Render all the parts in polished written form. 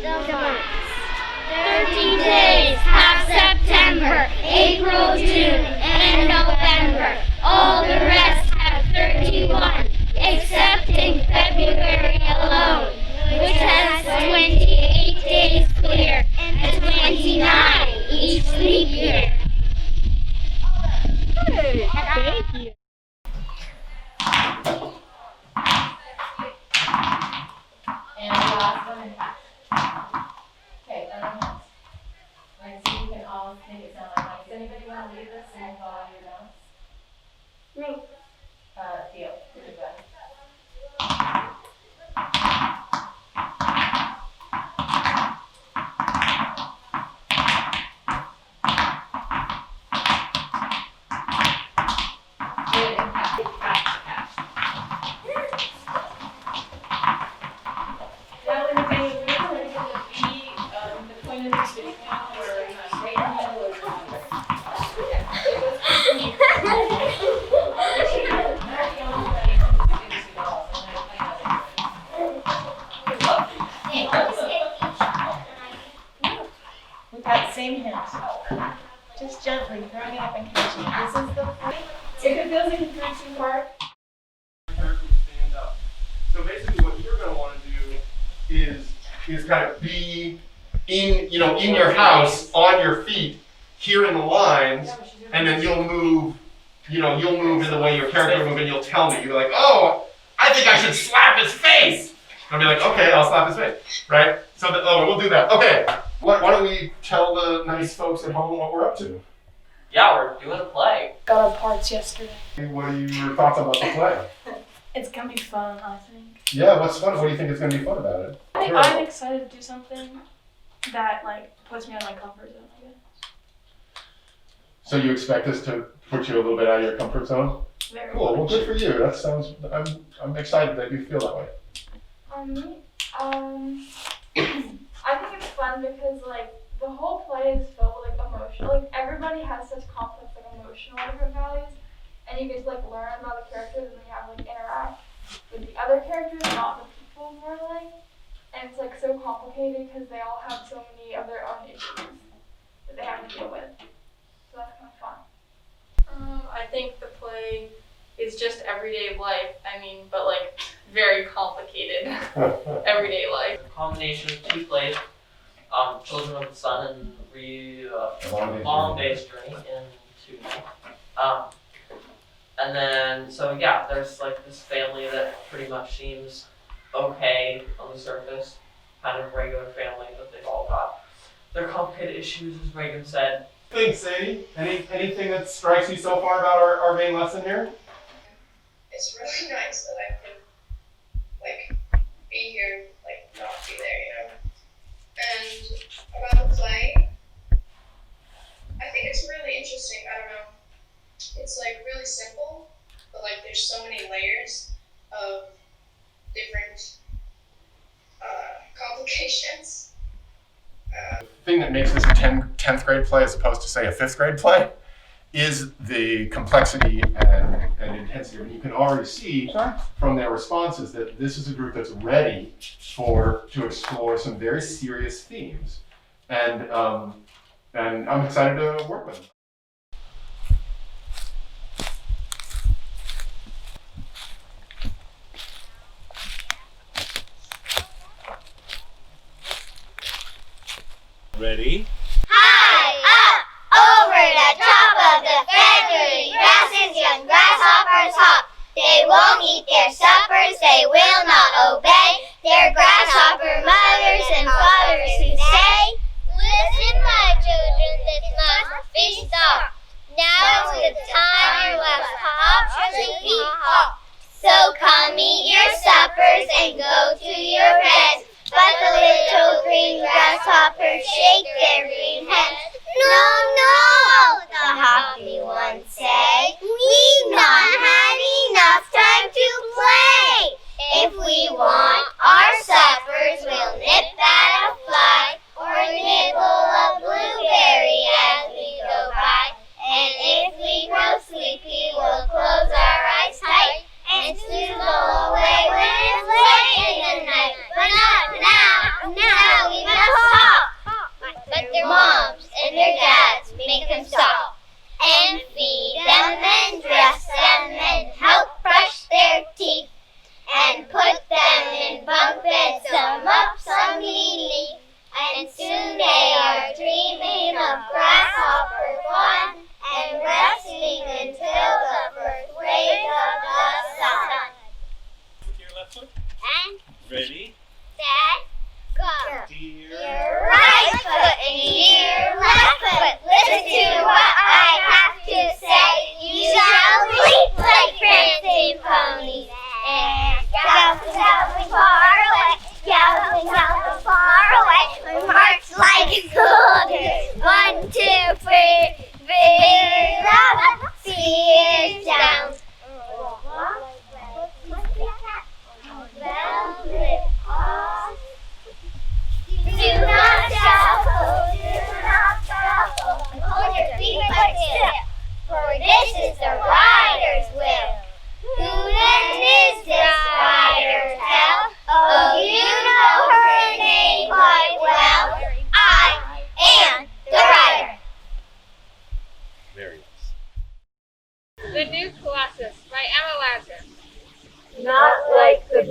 The months. 30 days have September, April, June, and November. All the rest have 31, excepting February alone, which has 28 days clear and 29 each leap year. Hey, thank you. And the last one. Okay, let's see if we can all make it sound like mice. Anybody want to lead this and we'll follow your notes? Me. Theo, would you go ahead? Now in the game, we're going to be the point of this video or right in the middle of with that same hand. Just gently throwing it up and catching it. This is the point. If it feels like it threw too far, stand up. So basically what you're going to want to do is kind of be in your house on your feet, hearing the lines, and then you'll move in the way your character will move and you'll tell me. You're like, oh, I think I should slap his face. I'll be like, okay, I'll slap his face, right? So we'll do that. Okay, why don't we tell the nice folks at home what we're up to? Yeah, we're doing a play. Got our parts yesterday. What are your thoughts about the play? It's gonna be fun, I think. Yeah, what's fun? What do you think is going to be fun about it? I'm excited to do something that puts me out of my comfort zone, I guess. So you expect us to put you a little bit out of your comfort zone? Very Cool. Well, much. good for you. That sounds. I'm excited that you feel that way. I think it's fun because the whole play is filled with emotion. Everybody has such complex emotional different values, and you get to learn about the characters and then you have to interact with the other characters, not the people more and it's so complicated because they all have so many of their own issues that they have to deal with. So that's kind of fun. I think the play is just everyday life. But very complicated everyday life. A combination of two plays, Children of the Sun and Long Day's Journey into and then there's this family that pretty much seems okay on the surface, kind of regular family, but they've all got their complicated issues, as Reagan said. Thanks, Sadie. Anything that strikes you so far about our main lesson here? It's really nice that I can be here, not be there, And about the play, I think it's really interesting. I don't know. It's really simple, but there's so many layers of different complications. The thing that makes this a 10th grade play as opposed to, say, a 5th grade play is the complexity and intensity. You can already see from their responses that this is a group that's ready to explore some very serious themes. And I'm excited to work with them. Ready? High up over the top of the feathery grasses, young grasshoppers hop. They won't eat their suppers, they will not obey their grasshopper mothers and fathers who say, listen, my children, this must be stopped. Now's the time you must hop, sleepy hop. So come eat your suppers and go to your beds. But the little green grasshoppers shake their green heads. No, no, the happy ones say, we've not had enough time to play. If we want our suppers, we'll nip at a fly or nibble a blueberry as we go by. And if we grow sleepy, we'll close our eyes tight and snooze away when it's late in the night. But not now, now we must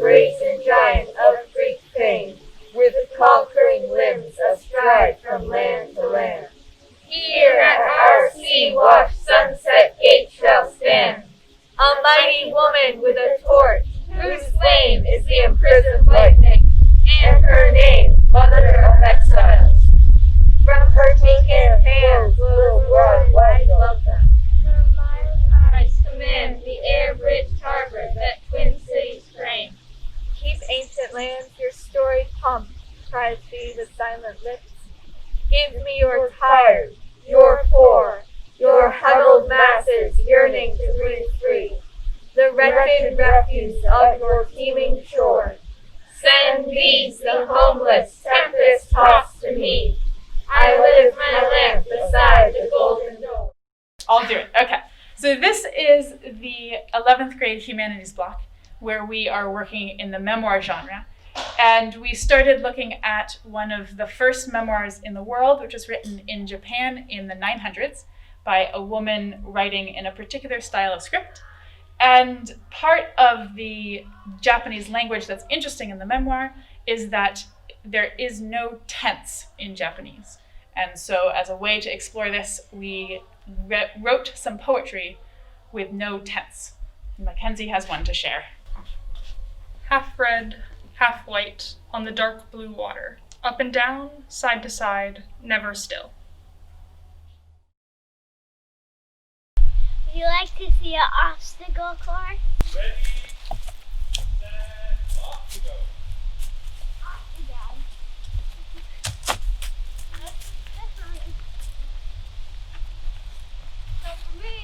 brazen giant of Greek fame, with conquering limbs astride from land to land. Here at our sea-washed sunset gate shall stand a mighty woman with a torch, whose flame is the imprisoned lightning, and her name, Mother of Exiles. From her taken hands will broad wide welcome. Her mild eyes command the air-bridged harbor that twin cities frame. Keep ancient lands your storied pomp, cries she with silent lips. Give me your tired, your poor, your huddled masses yearning to breathe free, the wretched refuse of your teeming shore. Send these, the homeless, tempest-tossed to me. I lift my lamp beside the golden door. I'll do it. Okay. So this is the 11th grade humanities block where we are working in the memoir genre. And we started looking at one of the first memoirs in the world, which was written in Japan in the 900s by a woman writing in a particular style of script. And part of the Japanese language that's interesting in the memoir is that there is no tense in Japanese. And so as a way to explore this, we wrote some poetry with no tense. Mackenzie has one to share. Half red, half white, on the dark blue water, up and down, side to side, never still. Would you like to see an obstacle course? Ready, set, off you go. So for me,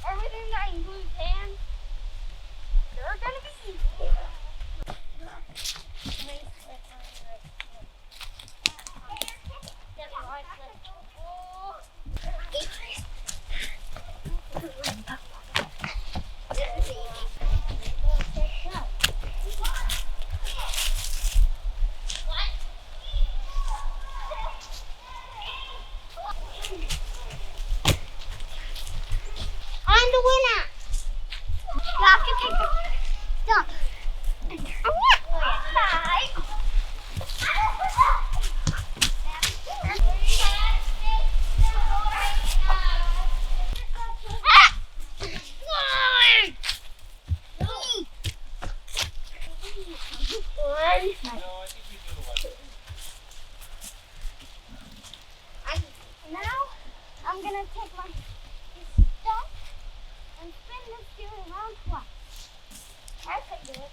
everything that includes hands, they're gonna be easy. I'm the winner. You have to take a jump. Hi. Now I'm gonna take my stump and spin this gear around twice. I can do it.